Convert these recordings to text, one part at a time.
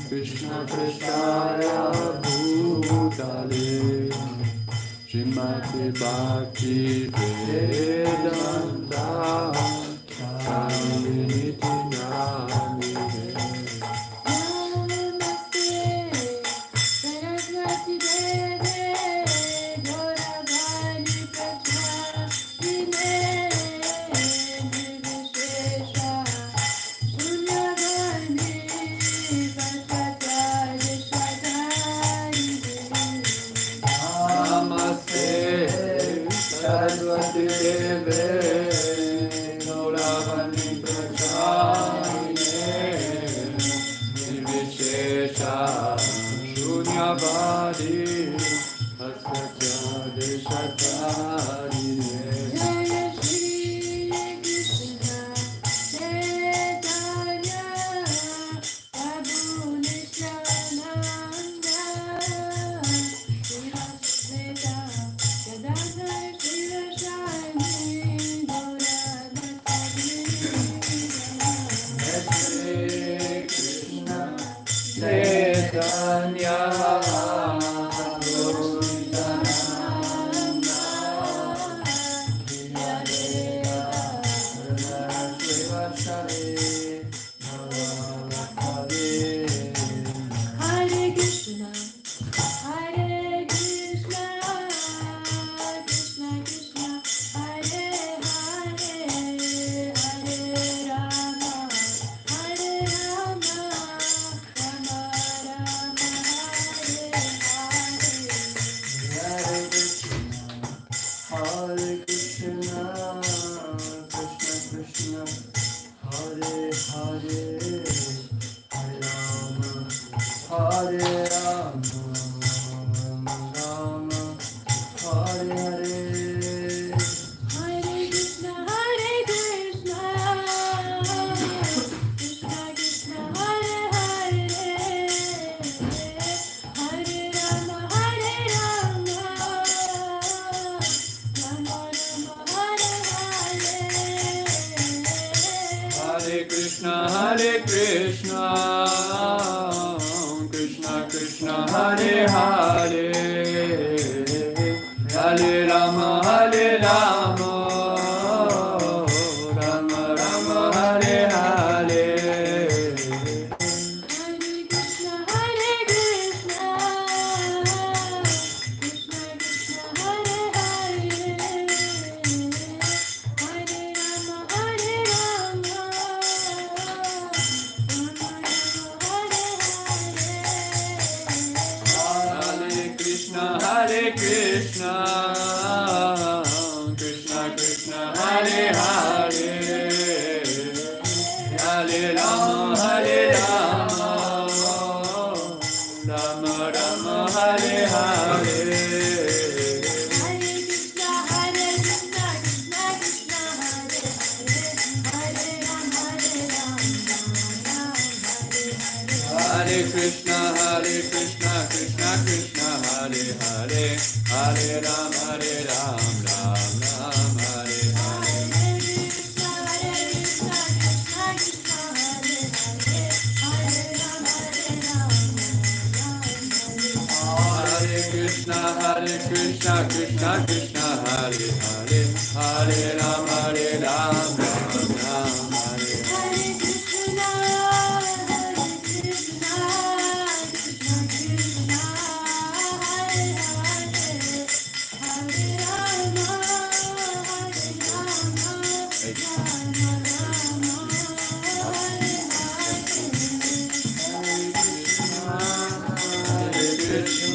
Krishna Prasthaya Bhutale Srimati Bhakti Vedanta Saviniti Namine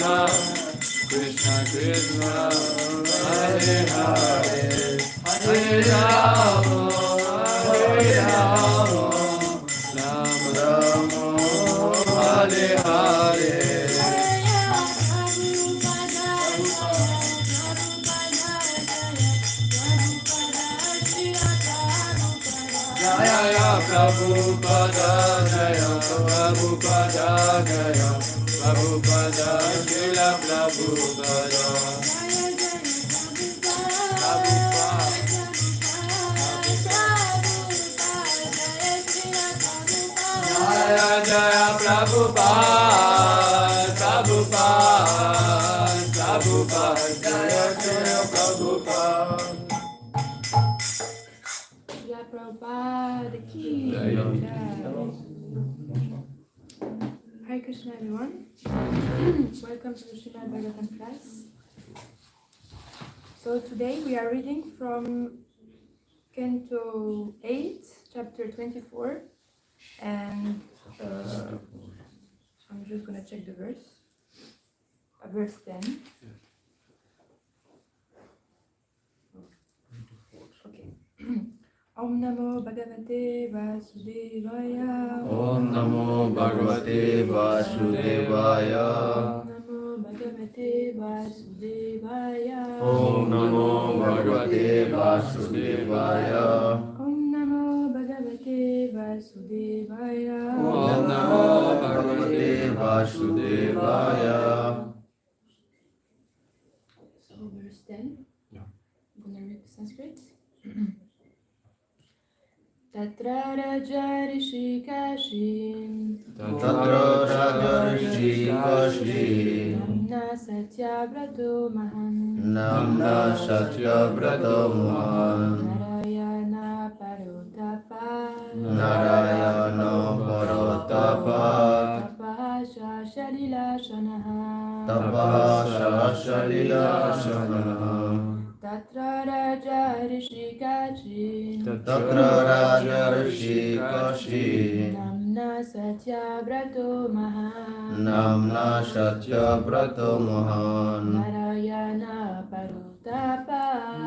Krishna, Krishna Krishna, Hare Hare, Hare Rama, Hare Rama, Rama Rama, Hare Hare. Jaya Prabhupada, Jaya Prabhupada, Jaya Prabhupada, Srila Prabhupada. Jaya Jaya Prabhupada, Prabhupada, Prabhupada, Jaya Jaya Prabhupada. Jai Prabhupada ki Jai. jai. Hare Krishna everyone. Welcome to the Srimad Bhagavatam class. So today we are reading from Canto 8, chapter 24, and I'm just gonna check the verse. Verse 10. Okay. Om Namo Bhagavate Vasudevaya. Om Namo Bhagavate Vasudevaya. Om Namo Bhagavate Vasudevaya. Om Namo Bhagavate Vasudevaya. Om Namo Bhagavate Vasudevaya. Om Namo Bhagavate Vasudevaya. So verse 10. Yeah. I'm gonna read the Sanskrit. Tatra Raja Rishi Kashim Tatra Rajarshi Kashi. Namna Satyabrato Mahan Namna Satyabrata Mahan. Narayana Parotapa Narayana Parotapa. Tapasha Shalila Shanaha Tapasha Shalila Shanaha. Tatra Raja Rishi Kashim Tatra Rajarshi Kashi. Namna Satyabrato Mahan Namna Satyabrata Mahan. Narayana Parotapa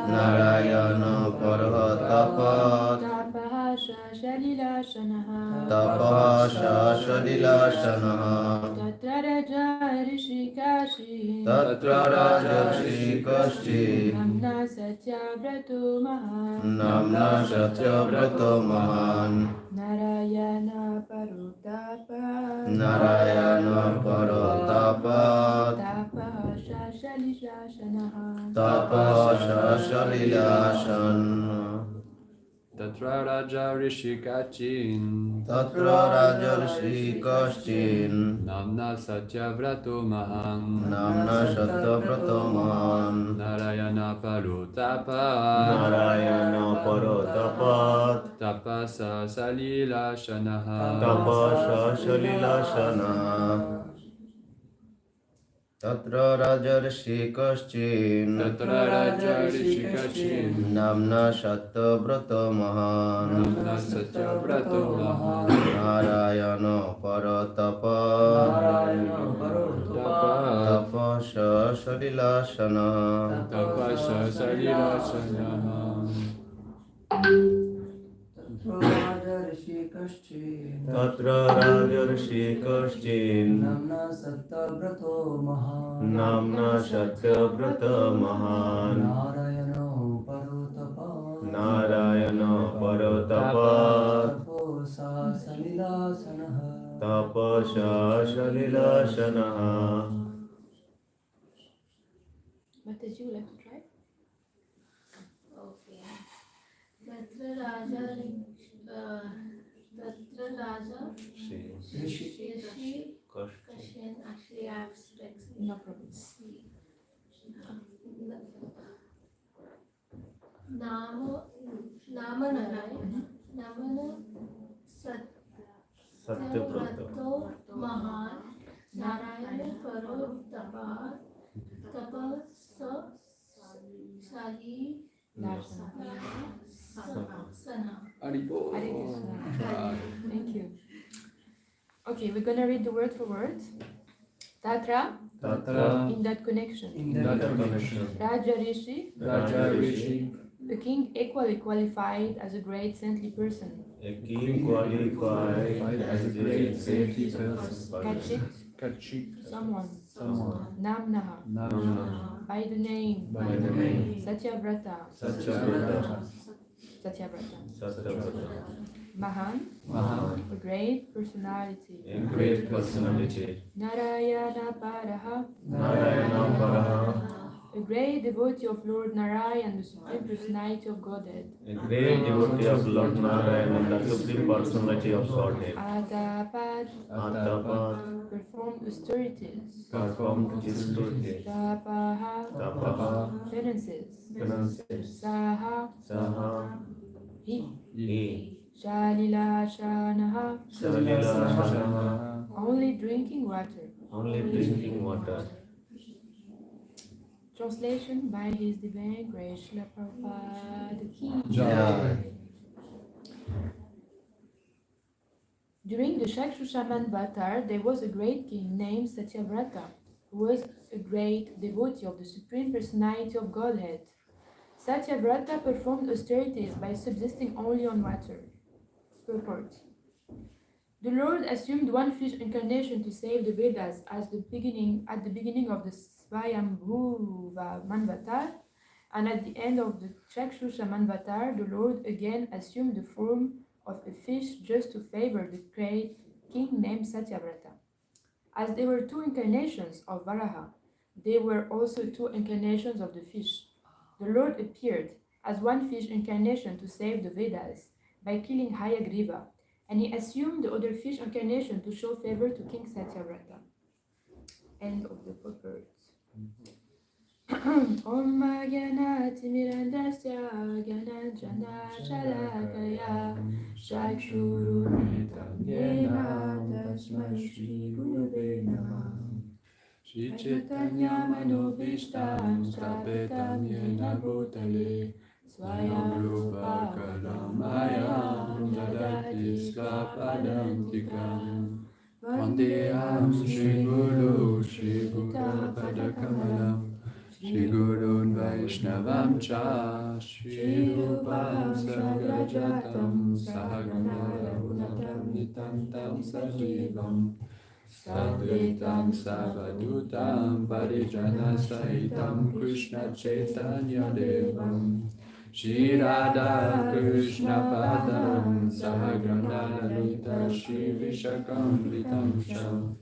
Narayana Parotapa. Tapasha Shalila Shanaha Tapasha Shalila Shanaha. Tatra Raja Rishi Kashim Tatra Rajarshi Kashi. Namna Satyabrato Mahan Namna Satyabrata Mahan. Narayana Parotapa Narayana Parotapa. Tapasha Shalila Shanaha Tapasha Shalila Shanaha. Tatra Raja Rishikachin Tatra Rajarshi Kashi. Namna Satyabrato Maham Namna Satyabrata Mahan. Narayana Parutapa Narayana Parotapa. Tapasa Salila Shanaha Tapasha Shalila Shanaha. Tatra Rajarshi Kashi. Tatra Raja Rishikachin Namna Satyabrata Mahan. Namna Satyabrato Maham Narayana Parotapa. Tapasha Shalila Shanaha. Tapasa Salila Shanaha Tatra Rajarshi Kashi. Namna Satyabrato Mahan Namna Satyabrata Mahan. Narayana Parotapa Narayana Parotapa. Taposa Salila Sanaha Tapasha Shalila Shanaha. Mataji, would you like to try? Okay. Tatra Raja Rishi Kashin. Actually, I have specs. No problem. Namana Satyabrata. Satyabrato Mahan Narayana Paro Tapa Sali Sana. Haribo. Hare Krishna. Thank you. Okay, we're gonna read the word for word. Tatra, Tatra, in that connection. in that that connection, Raja Rishi, Raja Rishi, the king equally qualified as a great saintly person. a king qualified as a great saintly person. Kachit, Kachit, someone. someone. Namnaha, Namna, by the name. by the name. Satyavrata, Satyavrata, Satyavrata. Satyavrata, Mahan, Mahan, a great personality. a great personality, Narayana Paraha, Narayana Paraha, a great devotee of Lord Narayan, the Supreme Personality of Godhead. a great devotee of Lord Narayana, the Supreme Personality of Godhead. Adapad, Atapat, performed austerities. performed austerities. Tapaha, Tapaha, penances. penances. Saha, Saha, he. he. Shalila Shanaha, Salila, only drinking water. only drinking water. Translation by His Divine Grace, Srila Prabhupada Ki Jai. During the Shakshushaman Vatar, there was a great king named Satyavrata, who was a great devotee of the Supreme Personality of Godhead. Satyavrata performed austerities by subsisting only on water. Purport. The Lord assumed one fish incarnation to save the Vedas at the beginning of the Swayambhuva Manvatar, and at the end of the Chakshusha Manvatar, the Lord again assumed the form of a fish just to favor the great king named Satyavrata. As there were two incarnations of Varaha, there were also two incarnations of the fish. The Lord appeared as one fish incarnation to save the Vedas by killing Hayagriva, and he assumed the other fish incarnation to show favor to King Satyavrata. End of the purport. Om Gyanati Mirandasya Gyananjana Shalakaya Shakshurunitam Yena Tasmai Shri Gurave Namah Shri Chaitanya Manobhishtam Strapetam Yena Bhutale Swayam Rupa Kalamayam Dadati Svapadam Tikam Vandeham Shri Guru Shri Bhuta Kamalam Shri Gurun Vaishnavam Cha Shri Rupam Sagrajatam Sahagana Raghunatam Nitantam Sajivam Sadvitam Savadutam Parijana Sahitam Krishna Chaitanya Devam Shri Radha Krishna Padam Sahagana Lalita Shri Vishakam Sham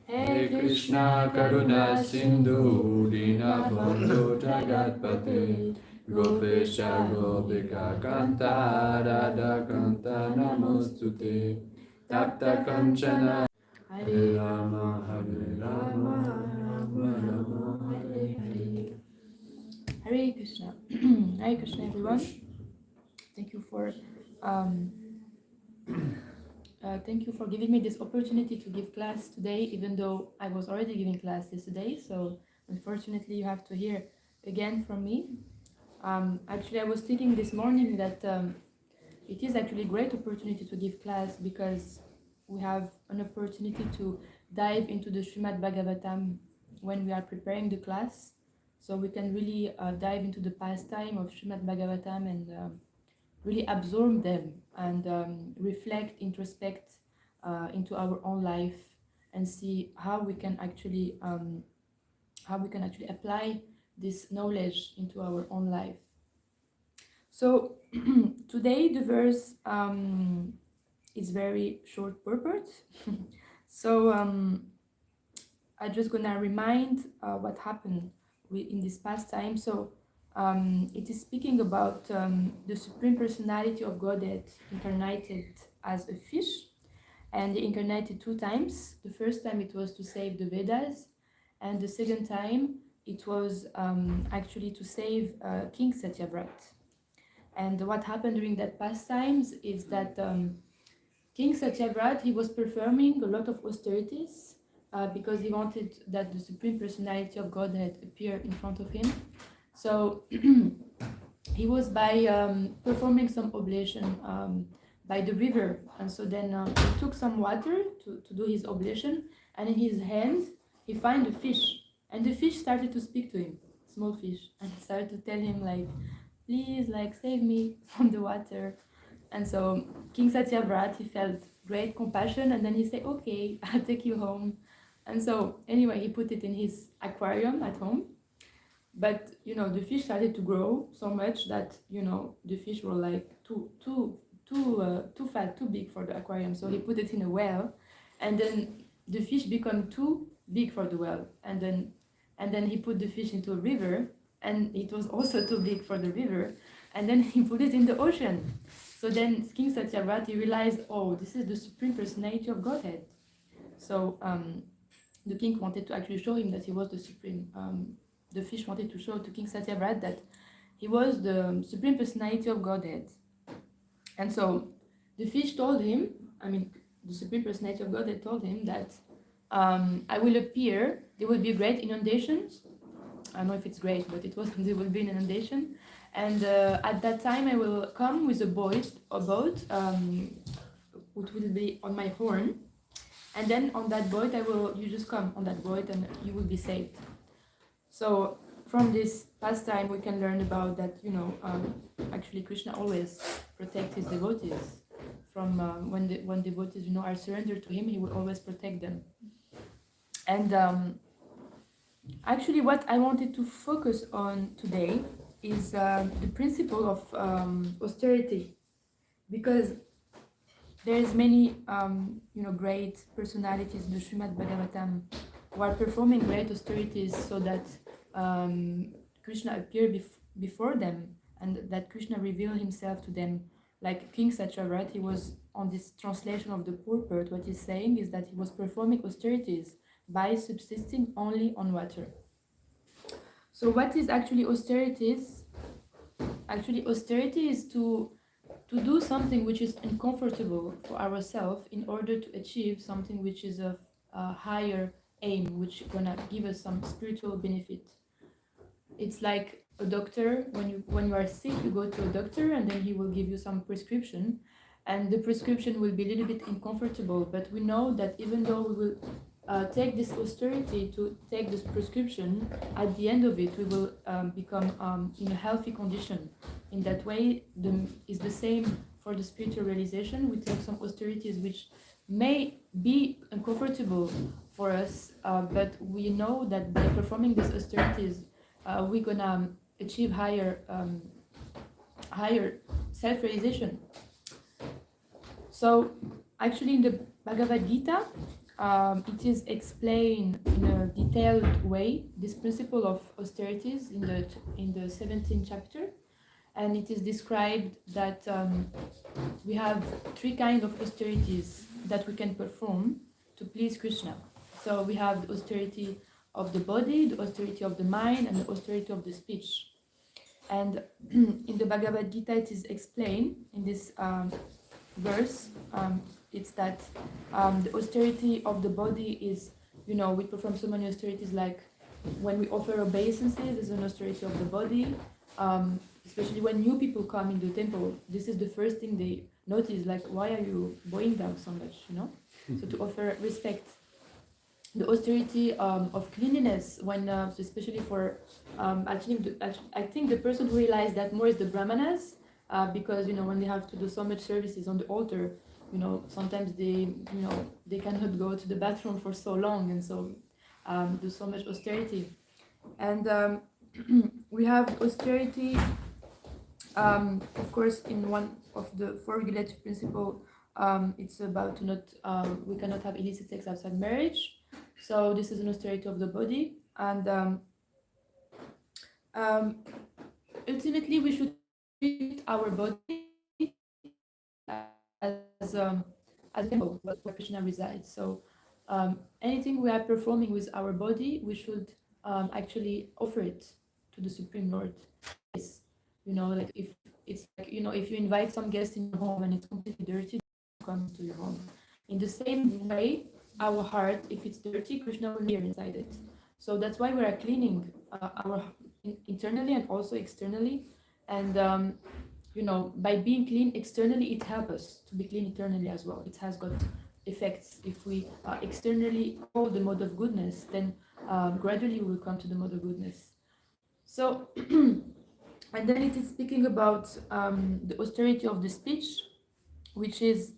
Hare Krishna Karuna Sindhu Dinabandhu Jagatpate Gopesha Gopika Kanta Radha Kanta Namostute Tapta Kanchana Hare Rama Hare Rama Rama Rama Hare Hare. Hare Krishna. Hare Krishna, everyone. Thank you for giving me this opportunity to give class today, even though I was already giving class yesterday. So unfortunately, you have to hear again from me. Actually, I was thinking this morning that it is actually a great opportunity to give class because we have an opportunity to dive into the Srimad Bhagavatam when we are preparing the class. So we can really dive into the pastime of Srimad Bhagavatam and really absorb them and reflect, introspect into our own life and see how we can actually apply this knowledge into our own life. So today the verse is very short purport. So I'm just gonna remind what happened in this pastime. So it is speaking about the Supreme Personality of Godhead incarnated as a fish, and he incarnated two times. The first time it was to save the Vedas, and the second time it was actually to save King Satyavrata. And what happened during that pastimes is that King Satyavrata, he was performing a lot of austerities because he wanted that the Supreme Personality of Godhead appear in front of him. So he was by performing some oblation by the river, and so then he took some water to do his oblation, and in his hand he found a fish, and the fish started to speak to him, small fish, and started to tell him like, please, like, save me from the water. And so King Satyavrat, he felt great compassion, and then he said, okay, I'll take you home. And so anyway, he put it in his aquarium at home. But the fish started to grow so much that the fish were like too fat, too big for the aquarium. So he put it in a well, and then the fish become too big for the well, and then he put the fish into a river, and it was also too big for the river, and then he put it in the ocean. So then King Satyavrat, he realized, oh, this is the Supreme Personality of Godhead. So the king wanted to actually show him that he was the Supreme. The fish wanted to show to King Satyavrat that he was the Supreme Personality of Godhead. And so the fish told him, the Supreme Personality of Godhead told him that I will appear, there will be great inundations. I don't know if it's great, but there will be an inundation. And at that time I will come with a boat, which will be on my horn. And then on that boat, you just come on that boat and you will be saved. So from this pastime, we can learn about that, actually Krishna always protects his devotees. From when devotees, are surrendered to him, he will always protect them. And actually what I wanted to focus on today is the principle of austerity, because there's many, great personalities in the Srimad Bhagavatam who are performing great austerities so that Krishna appear before them and that Krishna reveal himself to them. Like King Satyavrat, he was on this translation of the purport. What he's saying is that he was performing austerities by subsisting only on water. So what is actually austerities? Actually, austerity is to do something which is uncomfortable for ourselves in order to achieve something which is of a higher aim, which is gonna give us some spiritual benefit. It's like a doctor. When you are sick, you go to a doctor and then he will give you some prescription, and the prescription will be a little bit uncomfortable, but we know that even though we will take this austerity to take this prescription, at the end of it we will become in a healthy condition. In that way, is the same for the spiritual realization. We take some austerities which may be uncomfortable for us, but we know that by performing these austerities, we're gonna achieve higher self-realization. So actually in the Bhagavad Gita, it is explained in a detailed way, this principle of austerities in the 17th chapter, and it is described that we have three kinds of austerities that we can perform to please Krishna. So we have the austerity of the body, the austerity of the mind, and the austerity of the speech. And in the Bhagavad Gita, it is explained in this verse. It's that the austerity of the body is, we perform so many austerities, like when we offer obeisances, there's an austerity of the body. Especially when new people come in the temple, this is the first thing they notice, like, why are you bowing down so much, So to offer respect. The austerity of cleanliness, when especially for I think the person who realized that more is the brahmanas, because when they have to do so much services on the altar, sometimes they cannot go to the bathroom for so long, and so do so much austerity. And we have austerity, of course, in one of the four regulative principles. It's about we cannot have illicit sex outside marriage. So this is an austerity of the body, and ultimately we should treat our body as a temple where Krishna resides. So anything we are performing with our body, we should actually offer it to the Supreme Lord. It's, like if it's like, if you invite some guest in your home and it's completely dirty, come to your home. In the same way, our heart, if it's dirty, Krishna will live inside it. So that's why we are cleaning our internally and also externally. And by being clean externally, it helps us to be clean internally as well. It has got effects. If we externally call the mode of goodness, then gradually we will come to the mode of goodness. So, and then it is speaking about the austerity of the speech, which is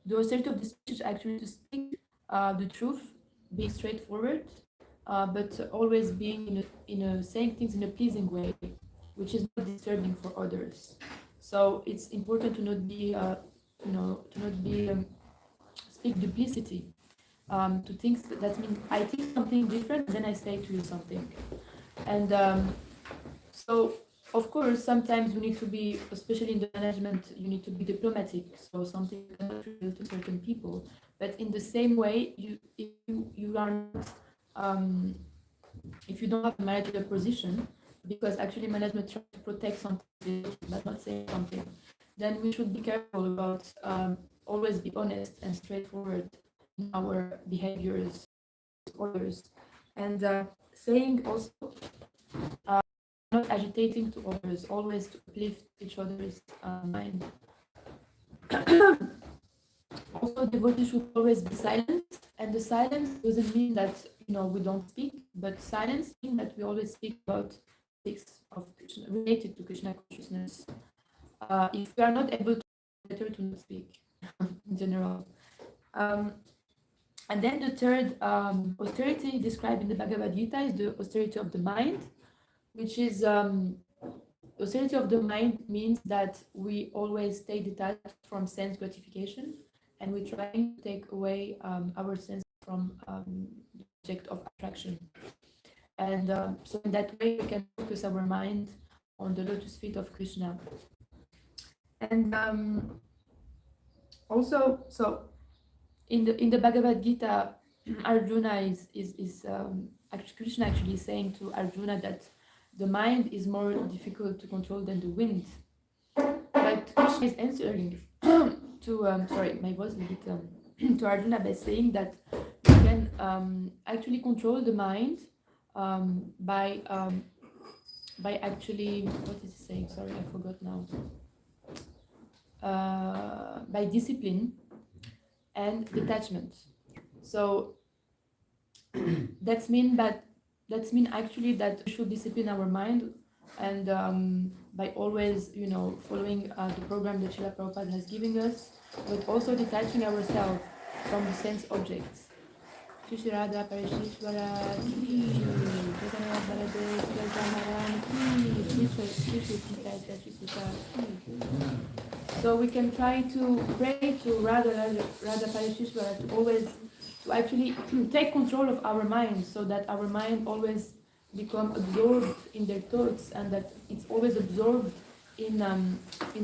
the austerity of the speech is actually to speak the truth, being straightforward, but always being saying things in a pleasing way, which is not disturbing for others. So it's important to not be, speak duplicity. To think that means I think something different, then I say to you something, and so of course sometimes we need to be, especially in the management, you need to be diplomatic. So something cannot reveal to certain people, but in the same way, if you are not, if you don't have a managerial position, because actually management tries to protect something but not say something, then we should be careful about always be honest and straightforward in our behaviors with others, and saying also not agitating to others, always to uplift each other's mind. Also, devotees should always be silent, and the silence doesn't mean that we don't speak, but silence means that we always speak about things of Krishna, related to Krishna consciousness. If we are not able to, better to not speak in general. And then the third austerity described in the Bhagavad Gita is the austerity of the mind, which is austerity of the mind means that we always stay detached from sense gratification, and we're trying to take away our sense from the object of attraction. And so in that way, we can focus our mind on the lotus feet of Krishna. And also, so in the Bhagavad Gita, Arjuna is actually Krishna actually saying to Arjuna that the mind is more difficult to control than the wind. But Krishna is answering to sorry, my voice is a bit to Arjuna by saying that you can actually control the mind by actually, what is he saying? Sorry, I forgot now. By discipline and detachment. So that's mean actually that we should discipline our mind, and by always following the program that Srila Prabhupada has given us, but also detaching ourselves from the sense objects. Shri Radha Parisisvara Mandir. So we can try to pray to Radha Parisisvara to always, to actually take control of our mind, so that our mind always become absorbed in their thoughts, and that it's always absorbed in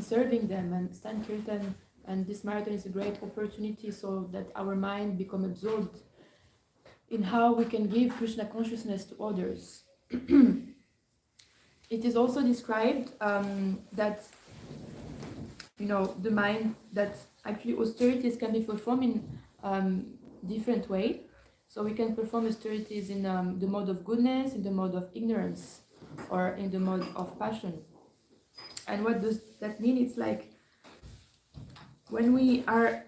serving them and stand kirtan. And this marathon is a great opportunity so that our mind become absorbed in how we can give Krishna consciousness to others. It is also described that the mind, that actually austerities can be performed in different way. So we can perform austerities in the mode of goodness, in the mode of ignorance, or in the mode of passion. And what does that mean? It's like when we are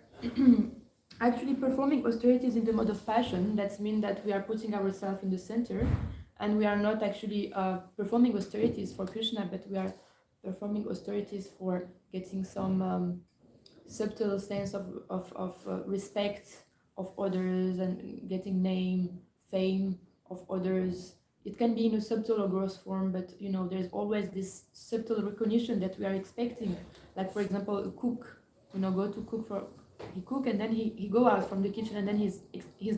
actually performing austerities in the mode of passion, that means that we are putting ourselves in the center, and we are not actually performing austerities for Krishna, but we are performing austerities for getting some subtle sense of respect of others, and getting name, fame of others. It can be in a subtle or gross form, but there's always this subtle recognition that we are expecting. Like, for example, a cook, go to cook for, he cook, and then he go out from the kitchen, and then he's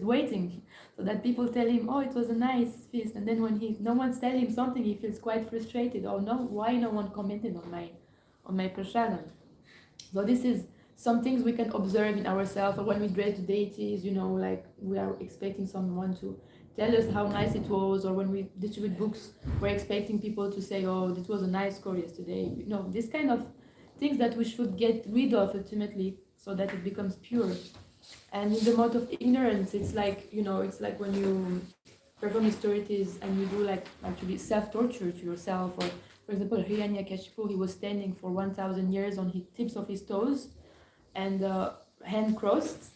waiting, so that people tell him, oh, it was a nice feast, and then when no one's telling him something, he feels quite frustrated. Oh no, why no one commented on my prasadam? So this is some things we can observe in ourselves, or when we dress the deities, like we are expecting someone to tell us how nice it was, or when we distribute books, we're expecting people to say, oh, this was a nice score yesterday. This kind of things that we should get rid of ultimately, so that it becomes pure. And in the mode of ignorance, it's like, it's like when you perform austerities and you do like actually self-torture to yourself. Or for example, Hiranyakashipu, he was standing for 1,000 years on his tips of his toes, and hand crossed,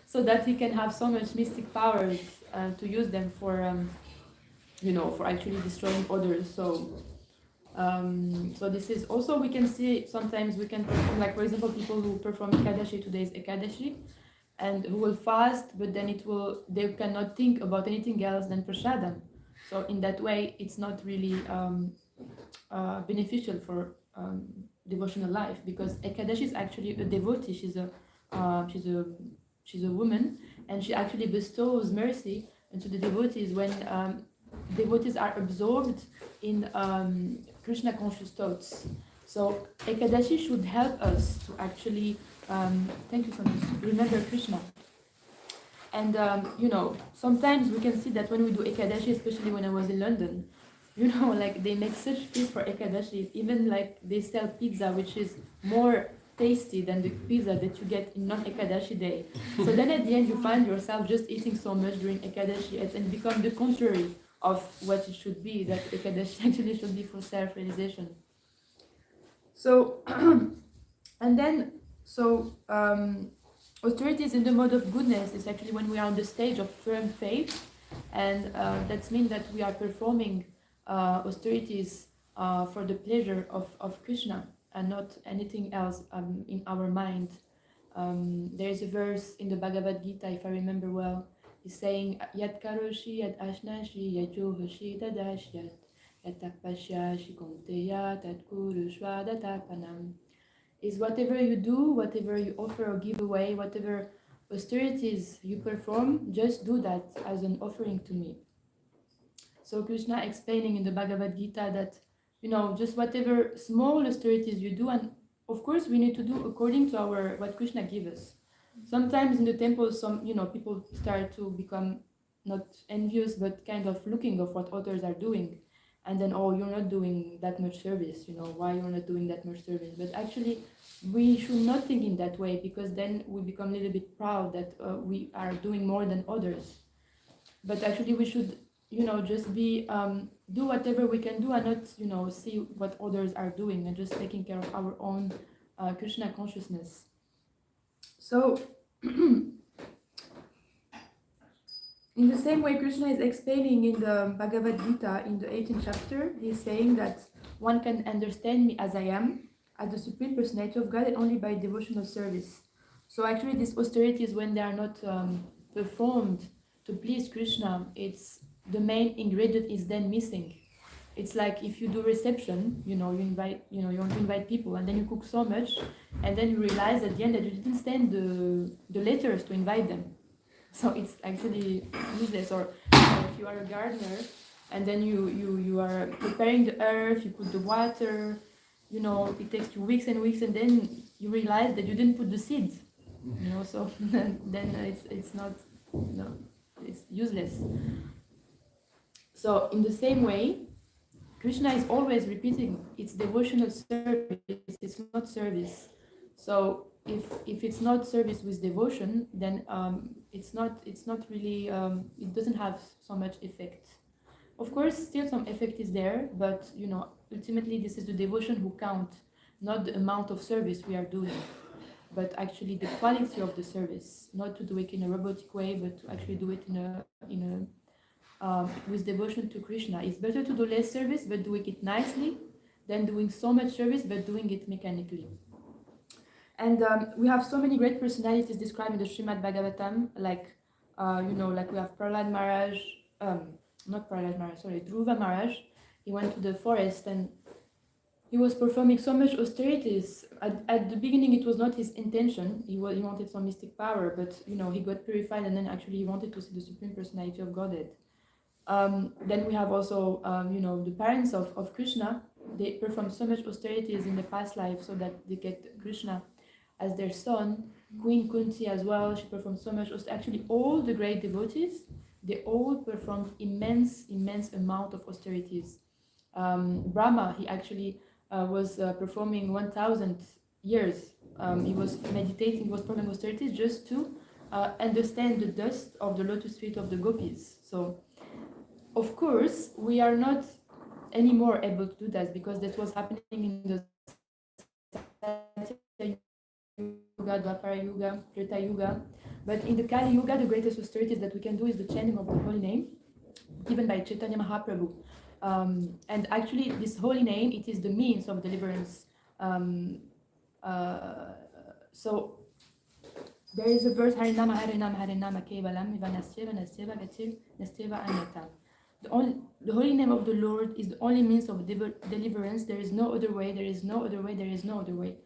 so that he can have so much mystic powers to use them for, for actually destroying others. So this is also, we can see sometimes we can perform, like for example, people who perform Ekadashi, today's Ekadashi, and who will fast, but then they cannot think about anything else than prasadam. So in that way, it's not really beneficial for devotional life, because Ekadashi is actually a devotee. She's a woman, and she actually bestows mercy into the devotees when devotees are absorbed in Krishna conscious thoughts. So Ekadashi should help us to actually, thank you so much, remember Krishna. And sometimes we can see that when we do Ekadashi, especially when I was in London, like they make such feast for Ekadashi, even like they sell pizza, which is more tasty than the pizza that you get in non-Ekadashi day. So then at the end you find yourself just eating so much during Ekadashi, and become the contrary of what it should be, that Ekadashi actually should be for self-realization. So, and then, austerities in the mode of goodness is actually when we are on the stage of firm faith, and that means that we are performing austerities for the pleasure of Krishna and not anything else in our mind. There is a verse in the Bhagavad Gita, if I remember well, is saying Yat karoshi, yat ashnashi, yat yohoshi, tadashyat, yat tapashyashi kunteya, tat kurushva datapanam. Is whatever you do, whatever you offer or give away, whatever austerities you perform, just do that as an offering to me. So Krishna explaining in the Bhagavad Gita that, just whatever small austerities you do, and of course we need to do according to what Krishna gives us. Sometimes in the temple, people start to become not envious, but kind of looking of what others are doing. And then, oh, you're not doing that much service, why you're not doing that much service. But actually, we should not think in that way, because then we become a little bit proud that we are doing more than others. But actually, we should, just be, do whatever we can do, and not, see what others are doing, and just taking care of our own Krishna consciousness. So, in the same way, Krishna is explaining in the Bhagavad Gita, in the 18th chapter, he's saying that one can understand me as I am, as the Supreme Personality of God, and only by devotional service. So actually, these austerities, when they are not performed to please Krishna, it's the main ingredient is then missing. It's like if you do reception, you invite, you want to invite people, and then you cook so much, and then you realize at the end that you didn't send the letters to invite them. So it's actually useless. Or if you are a gardener, and then you are preparing the earth, you put the water, it takes you weeks and weeks, and then you realize that you didn't put the seed, so then it's not, it's useless. So in the same way, Krishna is always repeating, it's devotional service, it's not service. So if it's not service with devotion, then it's not really, it doesn't have so much effect. Of course, still some effect is there, but ultimately this is the devotion who count, not the amount of service we are doing, but actually the quality of the service. Not to do it in a robotic way, but to actually do it with devotion to Krishna. It's better to do less service but doing it nicely than doing so much service but doing it mechanically. And we have so many great personalities described in the Srimad Bhagavatam, like we have Prahlad Maharaj, Dhruva Maharaj. He went to the forest and he was performing so much austerities. At the beginning, it was not his intention. He wanted some mystic power, but he got purified, and then actually he wanted to see the Supreme Personality of Godhead. Then we have also, the parents of Krishna. They perform so much austerities in the past life so that they get Krishna as their son. Queen Kunti as well, she performed so much. Actually, all the great devotees, they all performed immense amount of austerities. Brahma, he actually was performing 1,000 years. He was meditating, he was performing austerities just to understand the dust of the lotus feet of the gopis. So, of course, we are not anymore able to do that, because that was happening in the Dwapara Yuga, Treta Yuga. But in the Kali Yuga, the greatest austerities that we can do is the chanting of the holy name given by Chaitanya Mahaprabhu. And actually, this holy name, it is the means of deliverance. So there is a verse, Hare Nama Kevalam, Ivanasteva, Nasteva, Gatir, Nasteva, Anyata. The holy name of the Lord is the only means of deliverance. There is no other way, there is no other way, there is no other way.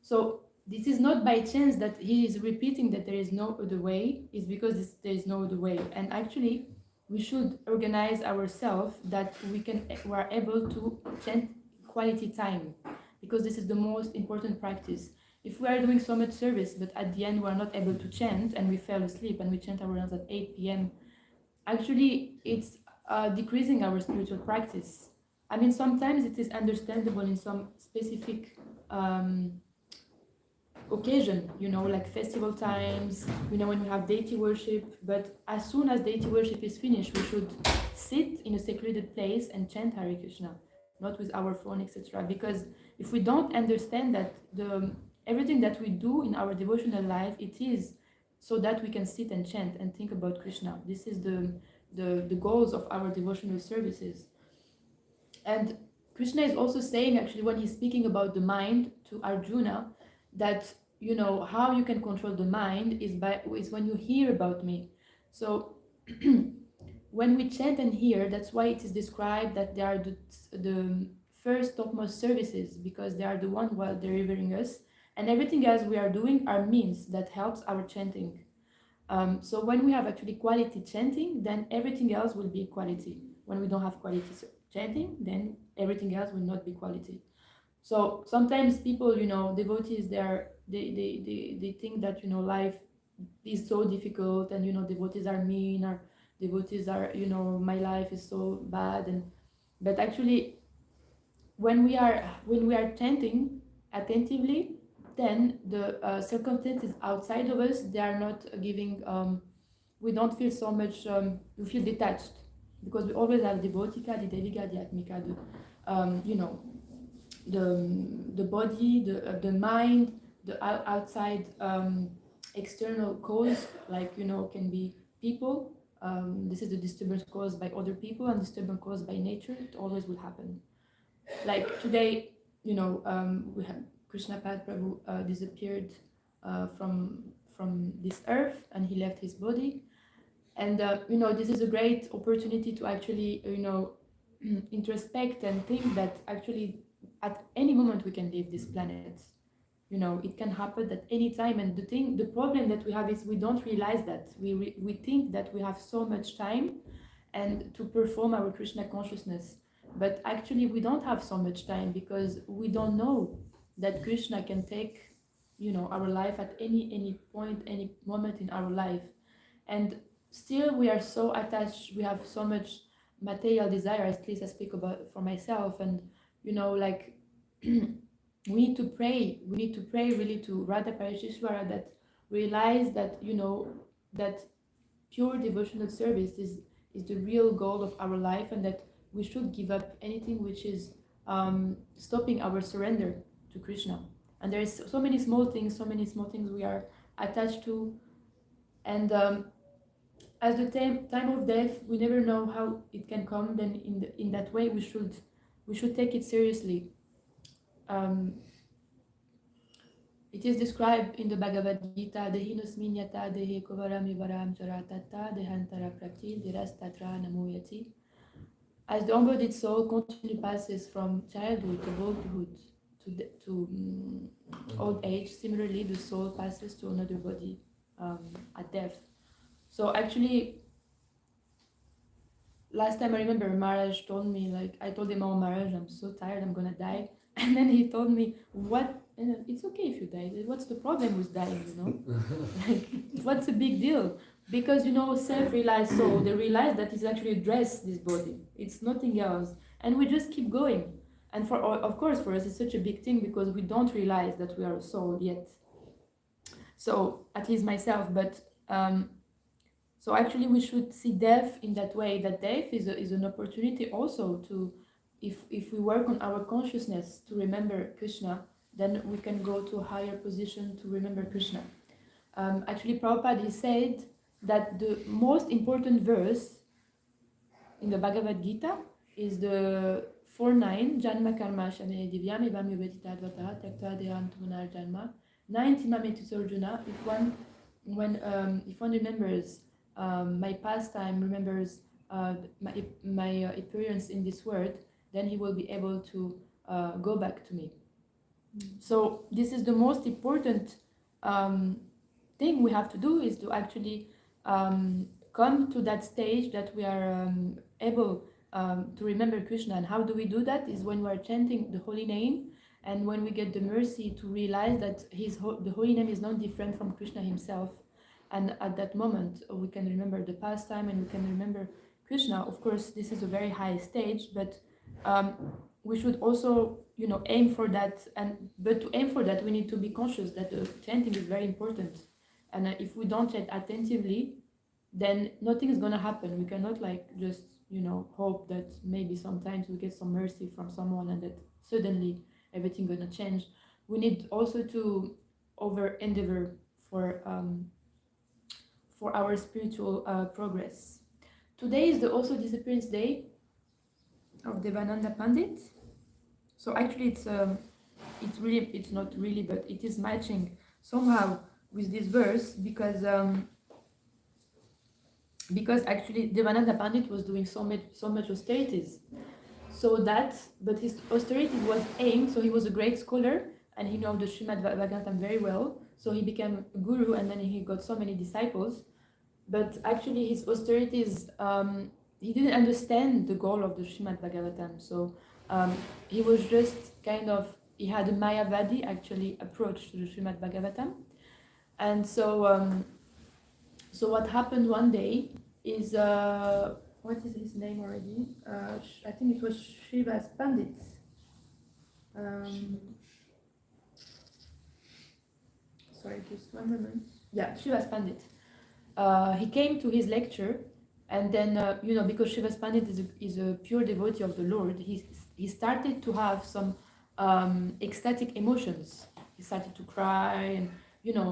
So this is not by chance that he is repeating that there is no other way, it's because there is no other way. And actually, we should organize ourselves that we are able to chant quality time, because this is the most important practice. If we are doing so much service, but at the end we are not able to chant and we fell asleep and we chant our rounds at 8 p.m., actually it's decreasing our spiritual practice. I mean, sometimes it is understandable in some specific occasion, like festival times, when we have deity worship. But as soon as deity worship is finished, we should sit in a secluded place and chant Hare Krishna, not with our phone, etc. Because if we don't understand that everything that we do in our devotional life, it is so that we can sit and chant and think about Krishna. This is the goals of our devotional services. And Krishna is also saying, actually, when he's speaking about the mind to Arjuna, that how you can control the mind is when you hear about me. So when we chant and hear, that's why it is described that they are the first topmost services, because they are the one who are delivering us, and everything else we are doing are means that helps our chanting. So when we have actually quality chanting, then everything else will be quality. When we don't have quality chanting, then everything else will not be quality. So sometimes people, devotees, they think that life is so difficult, and devotees are mean, or devotees are, my life is so bad, but actually when we are chanting attentively, then the circumstances outside of us, they are not giving, we don't feel so much, we feel detached, because we always have the bautika, the devika, the atmika, the body, the mind, the outside external cause, like can be people. This is the disturbance caused by other people and disturbance caused by nature. It always will happen. Like today, we have Krishna Prabhu disappeared from this earth, and he left his body. And this is a great opportunity to actually introspect and think that actually at any moment we can leave this planet. It can happen at any time. And the problem that we have is we don't realize that. We think that we have so much time and to perform our Krishna consciousness, but actually we don't have so much time, because we don't know that Krishna can take our life at any point, any moment in our life. And still we are so attached, we have so much material desire, at least I speak about for myself. And we need to pray really to Radha Parisisvara, that realize that that pure devotional service is the real goal of our life, and that we should give up anything which is stopping our surrender to Krishna. And there is so many small things we are attached to. And as the time of death, we never know how it can come. Then in that way, we should take it seriously. It is described in the Bhagavad Gita, Dehinos minyata dehe kovaram ivaram charatata dehantara prapti dirastatra namoyati. As the embodied soul continually passes from childhood to adulthood to old age, similarly the soul passes to another body at death. So actually, last time I remember Maharaj told me, I told him, oh Maharaj, I'm so tired, I'm gonna die. And then he told me, what? It's okay if you die. What's the problem with dying, what's the big deal? Because, self-realized soul, they realize that it's actually a dress, this body. It's nothing else. And we just keep going. And of course, for us, it's such a big thing, because we don't realize that we are a soul yet. So, at least myself, but... So actually we should see death in that way, that death is an opportunity also to, if we work on our consciousness to remember Krishna, then we can go to a higher position to remember Krishna. Actually, Prabhupada, he said that the most important verse in the Bhagavad Gita is the 4:9, Janma Karma Shane Divyam Evam Yovetita Dvata Tekta Dehan Tunar Janma Naintimameti Sorjuna. If one remembers my pastime, remembers my appearance in this world, then he will be able to go back to me. So this is the most important thing we have to do, is to actually come to that stage that we are able to remember Krishna. And how do we do that? Is when we are chanting the holy name, and when we get the mercy to realize that the holy name is not different from Krishna himself. And at that moment, we can remember the pastime and we can remember Krishna. Of course, this is a very high stage, but we should also, aim for that. But to aim for that, we need to be conscious that the chanting is very important. And if we don't chant attentively, then nothing is gonna happen. We cannot just hope that maybe sometimes we get some mercy from someone and that suddenly everything gonna change. We need also to endeavor for our spiritual progress. Today is the also disappearance day of Devananda Pandit. So actually it's not really, but it is matching somehow with this verse, because actually Devananda Pandit was doing so much austerities, but his austerity was aimed, so he was a great scholar and he knew the Srimad Bhagavatam very well, so he became a guru and then he got so many disciples. But actually his austerities, he didn't understand the goal of the Srimad Bhagavatam, so he was just he had a Mayavadi actually approach to the Srimad Bhagavatam. And so what happened one day is, what is his name already? I think it was Srivas Pandit. Sorry, just one moment. Yeah, Srivas Pandit. He came to his lecture, and then because Srivas Pandit is a pure devotee of the Lord, he started to have some ecstatic emotions. He started to cry, and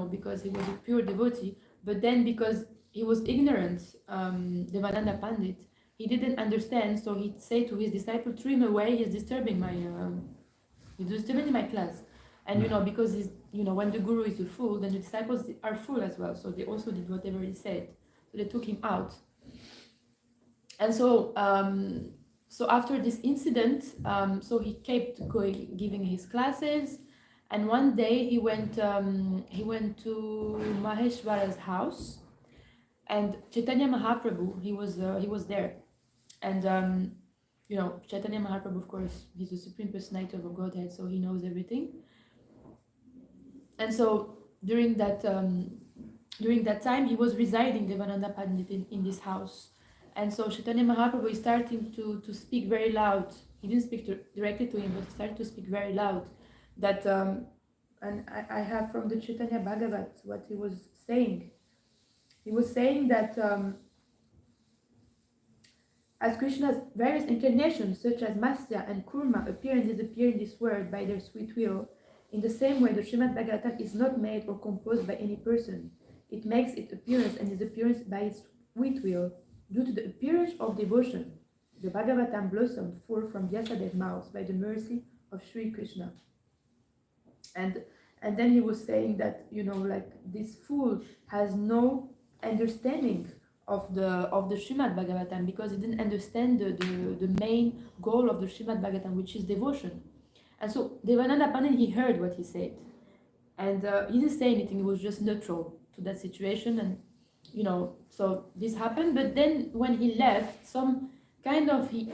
because he was a pure devotee. But then because he was ignorant, Devananda Pandit, he didn't understand, so he said to his disciple, "Throw him away, he's disturbing my class." And because when the guru is a fool, then the disciples are full as well, so they also did whatever he said. So they took him out. And so after this incident, so he kept giving his classes. And one day he went to Maheshwara's house, and Chaitanya Mahaprabhu, he was there. And Chaitanya Mahaprabhu, of course, he's the Supreme Personality of the Godhead, so he knows everything. And so during that time, he was residing, Devananda Pandit, in this house. And so Chaitanya Mahaprabhu is starting to speak very loud. He didn't speak directly to him, but he started to speak very loud. That and I have from the Chaitanya Bhagavat what he was saying. He was saying that as Krishna's various incarnations, such as Matsya and Kurma, appear and disappear in this world by their sweet will, in the same way the Srimad Bhagavatam is not made or composed by any person. It makes its appearance and disappearance by its sweet will. Due to the appearance of devotion, the Bhagavatam blossomed forth from Vyasadev's mouth by the mercy of Sri Krishna. And then he was saying that this fool has no understanding of the Srimad Bhagavatam, because he didn't understand the main goal of the Srimad Bhagavatam, which is devotion. And so Devananda Pandit, he heard what he said, and he didn't say anything. He was just neutral to that situation, and so this happened. But then when he left, he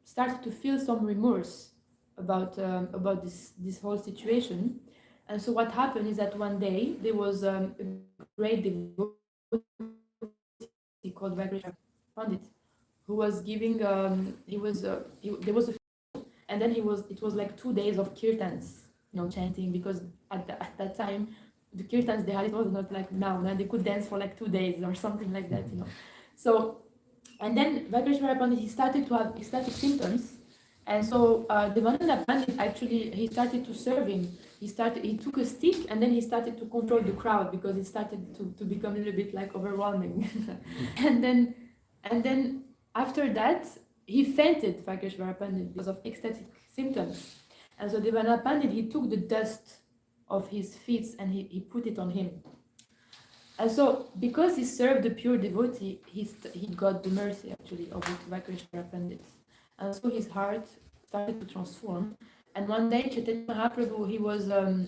started to feel some remorse about this whole situation. And so what happened is that one day there was a great devotee called Radha Pandit, who was giving there was a and then it was like 2 days of kirtans, chanting, because at that time the kirtans they had, it was not like now they could dance for like 2 days or something like that. So and then Vakreshwara Pandit, he started to have ecstatic symptoms, And so Devananda Pandit actually, he started to serve him. He took a stick and then he started to control the crowd because it started to become a little bit like overwhelming. and then after that, he fainted, Vakeshvara Pandit, because of ecstatic symptoms. And so Devananda Pandit, he took the dust of his feet and he put it on him. And so, because he served the pure devotee, he got the mercy actually of Vakeshvara Pandit. And so his heart started to transform. And one day, Chaitanya Mahaprabhu,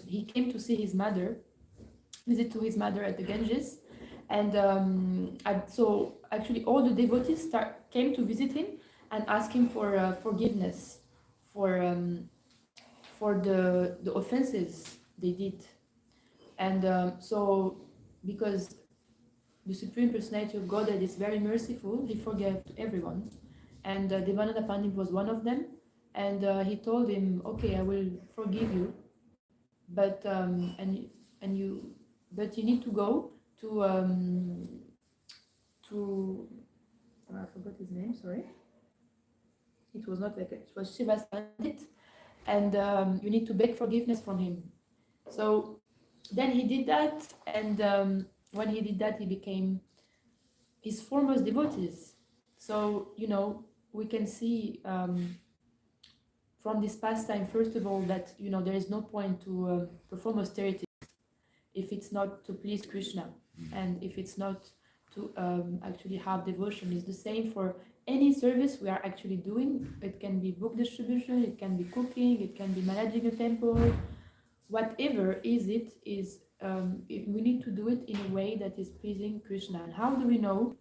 he came to see his mother, visit to his mother at the Ganges. And so actually all the devotees came to visit him and ask him for forgiveness for the offenses they did. And so, because the Supreme Personality of Godhead is very merciful, he forgave everyone. And Devananda Pandit was one of them. And he told him, okay, I will forgive you, but you need to go to I forgot his name, sorry. It was not like it was Shiva's Pandit, and you need to beg forgiveness from him. So then he did that, and when he did that, he became his foremost devotees. So we can see from this pastime, first of all, that there is no point to perform austerities if it's not to please Krishna, and if it's not to actually have devotion. It's the same for any service we are actually doing. It can be book distribution, it can be cooking, it can be managing a temple, whatever we need to do it in a way that is pleasing Krishna. And how do we know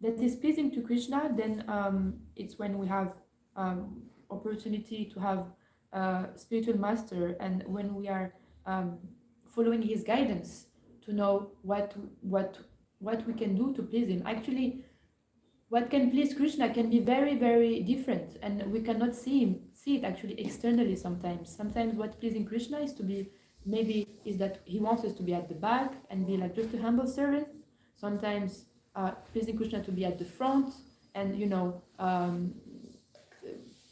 that is pleasing to Krishna? Then it's when we have opportunity to have a spiritual master, and when we are following his guidance to know what we can do to please him. Actually, what can please Krishna can be very, very different, and we cannot see it actually externally sometimes. Sometimes what pleasing Krishna is that he wants us to be at the back and be like just a humble servant. Sometimes pleasing Krishna to be at the front and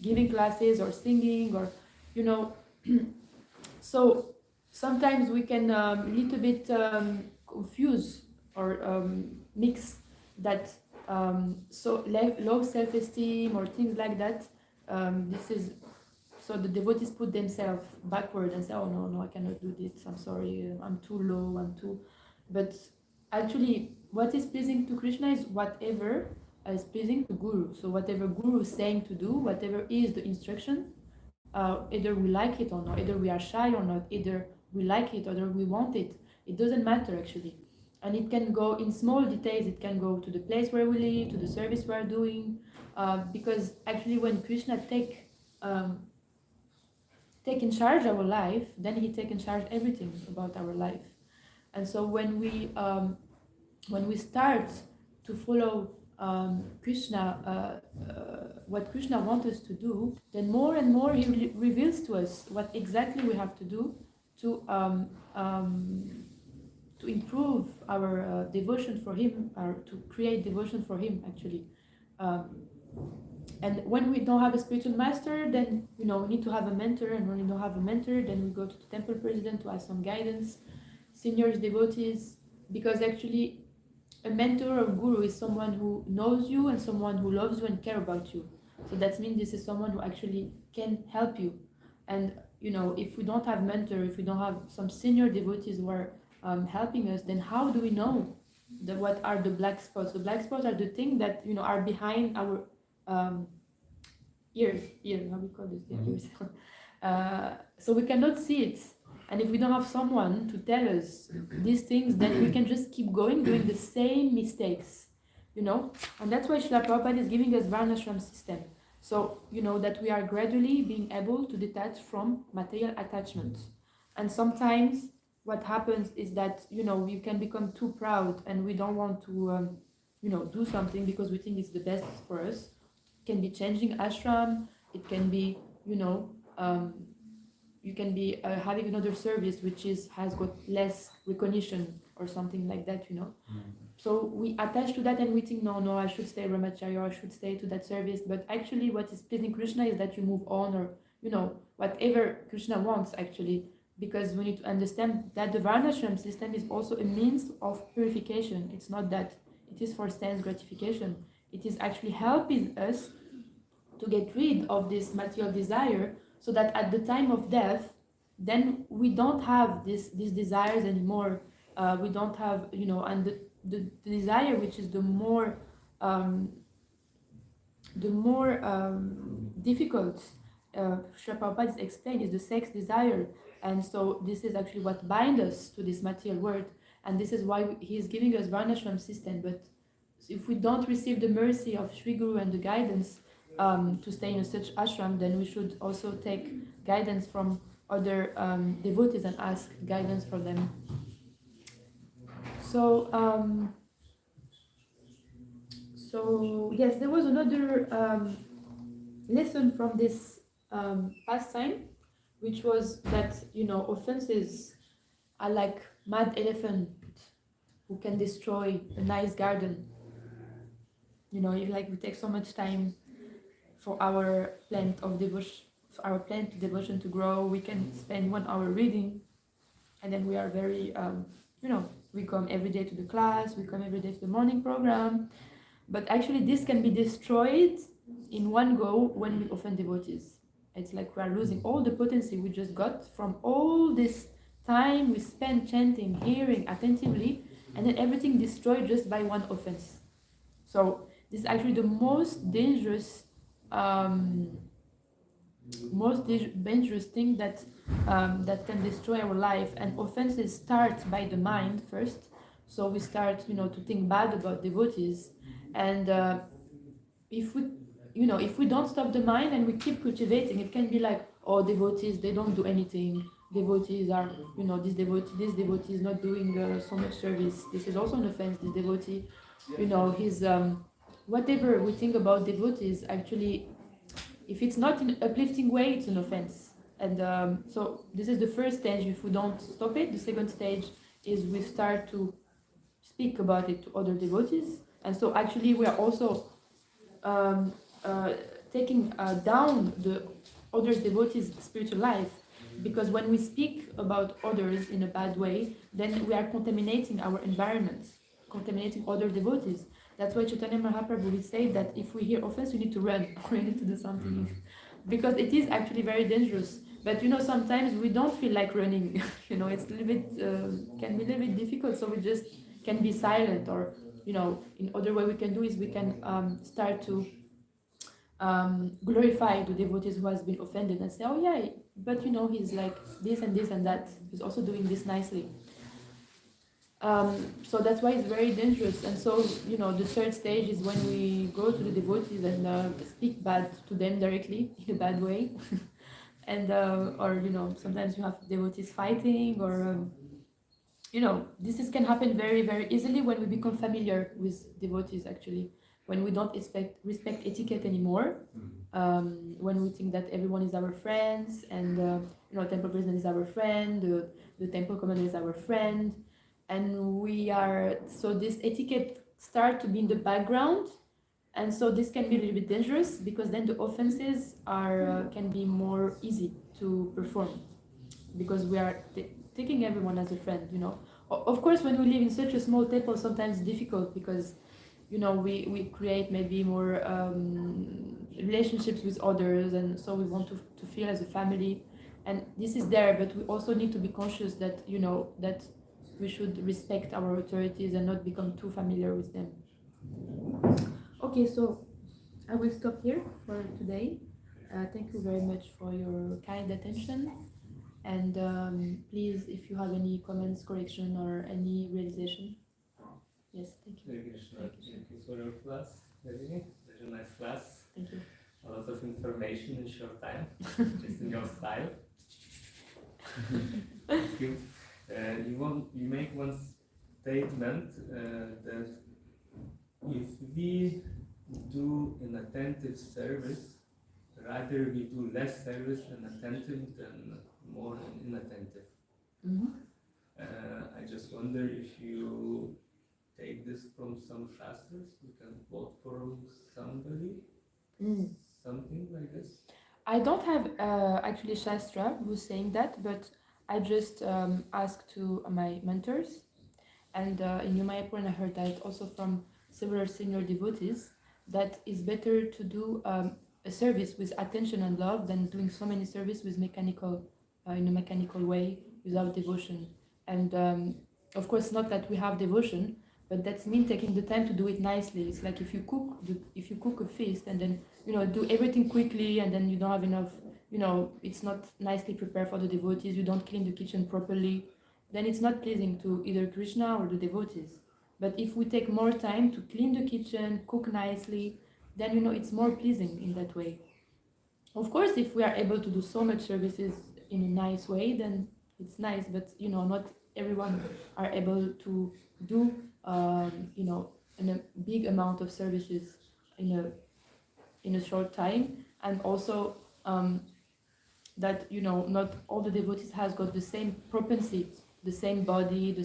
giving classes or singing, or so sometimes we can little bit confuse or mix that so low self-esteem or things like that. So the devotees put themselves backward and say, oh no, I cannot do this, I'm sorry, I'm too low, but actually what is pleasing to Krishna is whatever is pleasing to Guru. So whatever Guru is saying to do, whatever is the instruction, either we like it or not, either we are shy or not, either we like it or we want it, it doesn't matter actually. And it can go in small details, it can go to the place where we live, to the service we are doing, because actually when Krishna take in charge our life, then he take in charge everything about our life. And so when we start to follow Krishna, what Krishna wants us to do, then more and more he reveals to us what exactly we have to do to improve our devotion for him, or to create devotion for him actually. And when we don't have a spiritual master, then we need to have a mentor, and when we don't have a mentor, then we go to the temple president to ask some guidance, seniors, devotees, because actually a mentor or guru is someone who knows you and someone who loves you and care about you. So that means this is someone who actually can help you. And if we don't have mentor, if we don't have some senior devotees who are helping us, then how do we know what are the black spots? The black spots are the things that are behind our ears. How we call this? Ears. So we cannot see it. And if we don't have someone to tell us these things, then we can just keep going doing the same mistakes, And that's why Srila Prabhupada is giving us Varnashram system. So, that we are gradually being able to detach from material attachment. And sometimes what happens is that, we can become too proud and we don't want to, do something because we think it's the best for us. It can be changing ashram. It can be, you can be having another service which has got less recognition or something like that, So we attach to that and we think, no, I should stay brahmacharya, or I should stay to that service. But actually what is pleasing Krishna is that you move on, or whatever Krishna wants actually. Because we need to understand that the varnashram system is also a means of purification. It's not that it is for sense gratification. It is actually helping us to get rid of this material desire, so that at the time of death, then we don't have these desires anymore. We don't have, and the desire which is the more difficult, Srila Prabhupada is explained, is the sex desire. And so this is actually what binds us to this material world, and this is why he is giving us varnashram system. But if we don't receive the mercy of Sri Guru and the guidance to stay in such ashram, then we should also take guidance from other devotees and ask guidance for them. So yes, there was another lesson from this pastime, which was that offenses are like mad elephant who can destroy a nice garden. If like we take so much time for our plant of devotion, for our plant devotion to grow, we can spend 1 hour reading, and then we are very we come every day to the class, we come every day to the morning program, but actually this can be destroyed in one go when we offend devotees. It's like we are losing all the potency we just got from all this time we spent chanting, hearing attentively, and then everything destroyed just by one offense. So this is actually the most dangerous thing that can destroy our life. And offenses start by the mind first. So we start to think bad about devotees, and if we don't stop the mind and we keep cultivating, it can be like, oh, devotees, they don't do anything. Devotees are, this devotee is not doing so much service. This is also an offense. This devotee, he's whatever we think about devotees, actually, if it's not in an uplifting way, it's an offense. And so this is the first stage. If we don't stop it, the second stage is we start to speak about it to other devotees. And so actually we are also taking down the other devotees' spiritual life, because when we speak about others in a bad way, then we are contaminating our environment, contaminating other devotees. That's why Chaitanya Mahaprabhu would say that if we hear offense, we need to run, we need to do something, because it is actually very dangerous. But sometimes we don't feel like running. It's a little bit can be a little bit difficult, so we just can be silent, or in other way we can do is we can start to glorify the devotees who has been offended and say, oh yeah, but he's like this and this and that, he's also doing this nicely. So that's why it's very dangerous. And so the third stage is when we go to the devotees and speak bad to them directly in a bad way. And or sometimes you have devotees fighting, or this can happen very, very easily when we become familiar with devotees, actually, when we don't respect etiquette anymore, when we think that everyone is our friends, and temple president is our friend, the temple commander is our friend, and so this etiquette start to be in the background. And so this can be a little bit dangerous, because then the offenses can be more easy to perform, because we are taking everyone as a friend. Of course, when we live in such a small temple, sometimes it's difficult, because we create maybe more relationships with others, and so we want to feel as a family, and this is there. But we also need to be conscious that that we should respect our authorities and not become too familiar with them. Okay, so I will stop here for today. Thank you very much for your kind attention, and please, if you have any comments, correction, or any realization. Yes, thank you. Hare Krishna. Thank you for your class. Very nice class. Thank you. A lot of information in short time, just in your style. Thank you. You make one statement that if we do an attentive service, rather we do less service and attentive than more inattentive. Mm-hmm. I just wonder if you take this from some shastras? We can quote from somebody, something like this. I don't have actually Shastra who's saying that, but I just asked to my mentors, and in New Mayapur, and I heard that also from several senior devotees, that it's better to do a service with attention and love than doing so many service with mechanical, in a mechanical way without devotion. And of course, not that we have devotion, but that's mean taking the time to do it nicely. It's like if you cook a feast and then do everything quickly and then you don't have enough, it's not nicely prepared for the devotees. You don't clean the kitchen properly, then it's not pleasing to either Krishna or the devotees. But if we take more time to clean the kitchen, cook nicely, then it's more pleasing in that way. Of course, if we are able to do so much services in a nice way, then it's nice. But not everyone are able to do in a big amount of services in a short time, and also that not all the devotees has got the same propensity, the same body, the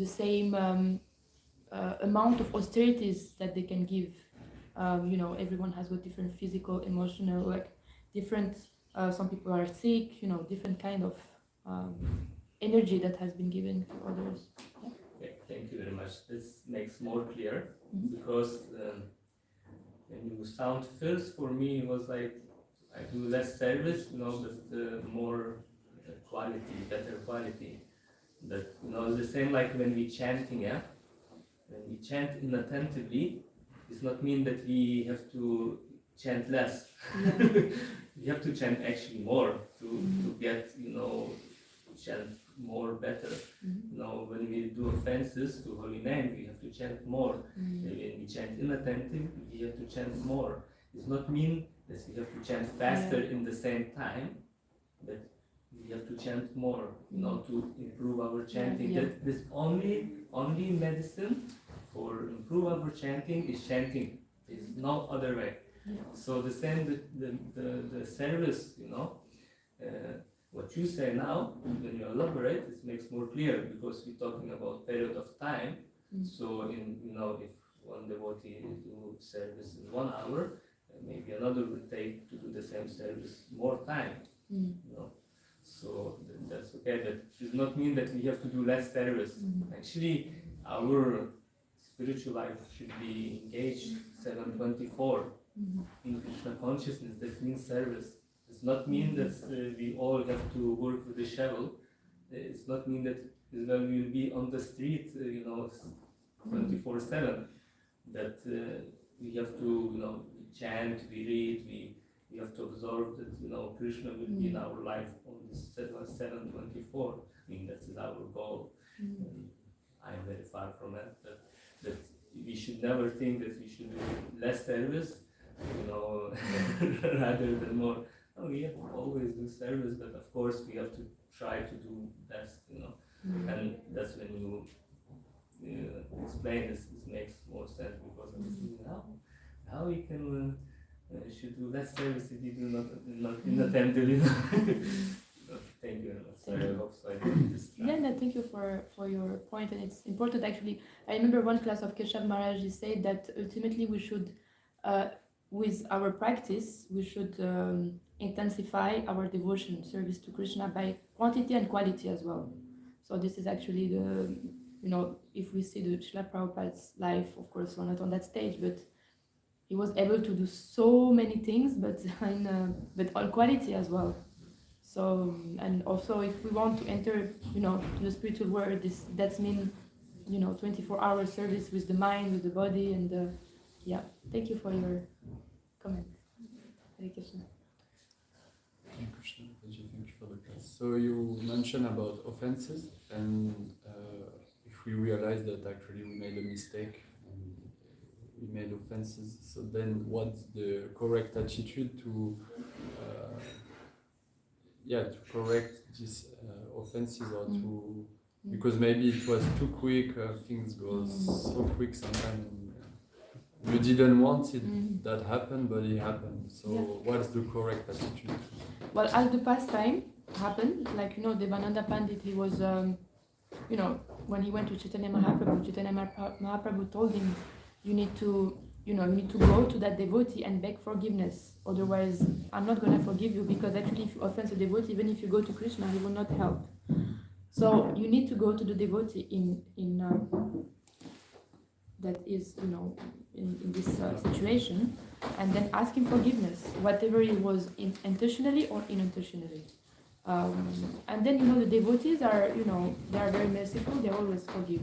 same amount of austerities that they can give. Everyone has got different physical, emotional, like different. Some people are sick, different kind of energy that has been given to others. Yeah. Okay, thank you very much. This makes more clear because when you sound first, for me it was like I do less service, but more quality, better quality. That it's the same like when we chanting, yeah. When we chant inattentively, it's not mean that we have to chant less. Yeah. We have to chant actually more to get chant more better. When we do offenses to holy name, we have to chant more. When we chant inattentive, we have to chant more. It's not mean that we have to chant faster in the same time, but we have to chant more, to improve our chanting. That this only medicine for improve our chanting is chanting. There's no other way. Yeah. So the same the service, what you say now, when you elaborate, it makes more clear because we're talking about period of time. So if one devotee do service in 1 hour, maybe another will take to do the same service more time. So that's okay. That does not mean that we have to do less service. Actually, our spiritual life should be engaged 7/24 in Krishna consciousness. That means service. It's not mean that we all have to work with the shovel. It's not mean that we will be on the street, 24/7. That we have to, chant, we read, we have to observe that Krishna will be in our life on this 7/24. I mean, that is our goal. I am very far from it. That we should never think that we should do less service, rather than more. Oh, we have to always do service, but of course we have to try to do best, and that's when you explain this. This makes more sense because I'm thinking how we can should do less service if you do not inattentively. Thank you very much. Sorry, I hope so I didn't distract. Yeah, no, thank you for your point, and it's important actually. I remember one class of Keshav Maharaj, he said that ultimately we should, with our practice, we should intensify our devotion, service to Krishna by quantity and quality as well. So this is actually the, if we see the Srila Prabhupada's life, of course, we're not on that stage, but he was able to do so many things, but on quality as well. So, and also if we want to enter, to the spiritual world, that's mean, 24-hour service with the mind, with the body, and thank you for your comment. Hare Krishna. Hare Krishna, thank you for the class. So you mentioned about offenses, and if we realize that actually we made a mistake and we made offenses, so then what's the correct attitude to correct these offenses, or to, because maybe it was too quick, things go so quick sometimes. You didn't want it that happened, but it happened. So what's the correct attitude? Well, as the past time happened, like Devananda Pandit, he was, when he went to Chaitanya Mahaprabhu told him, you need to go to that devotee and beg forgiveness. Otherwise, I'm not going to forgive you, because actually if you offend a devotee, even if you go to Krishna, he will not help. So you need to go to the devotee that is, in this situation, and then ask him forgiveness, whatever it was, intentionally or unintentionally. And then, the devotees are, they are very merciful, they always forgive.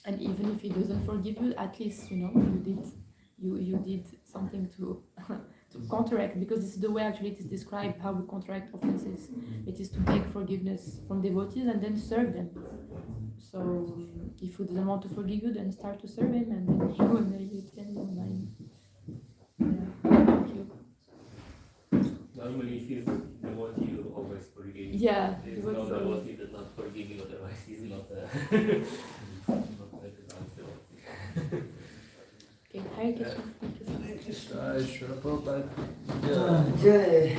And even if he doesn't forgive you, at least, you did something to to counteract, because this is the way actually it is described, how we counteract offenses. It is to beg forgiveness from devotees and then serve them. So if he doesn't want to forgive you, then start to serve him, and then he will change your mind. Yeah. Thank you. Normally, if he's devotee, you always forgive. Yeah. There's no devotee that not forgive you, otherwise he's not not like a nice devotee. Okay, Hare Krishna. Thank you so much. Krishna, Prabhupada. Jai.